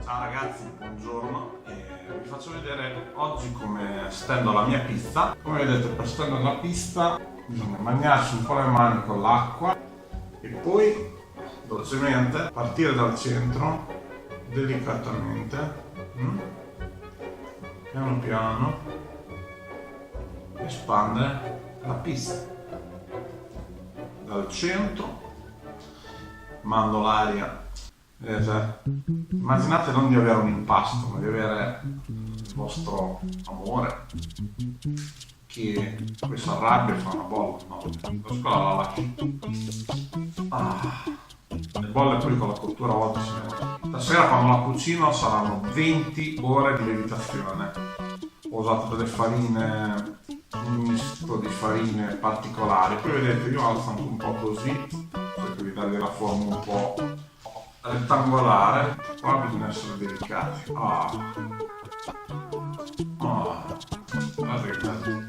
Ciao ragazzi, buongiorno. Vi faccio vedere oggi come stendo la mia pizza. Come vedete, per stendere la pizza bisogna bagnarsi un po' le mani con l'acqua e poi dolcemente partire dal centro, delicatamente, piano piano, espandere la pizza dal centro, mando l'aria. Immaginate non di avere un impasto, ma di avere il vostro amore che poi si arrabbia e fa una bolla. No, la scuola la lascio. Le bolle poi con la cottura a volte si vedono. Stasera quando la cucino saranno 20 ore di lievitazione. Ho usato delle farine, un misto di farine particolari. Poi vedete, io alzo anche un po' così, cerco di dargli la forma un po' rettangolare. Qua bisogna essere delicati. Guardate che bello.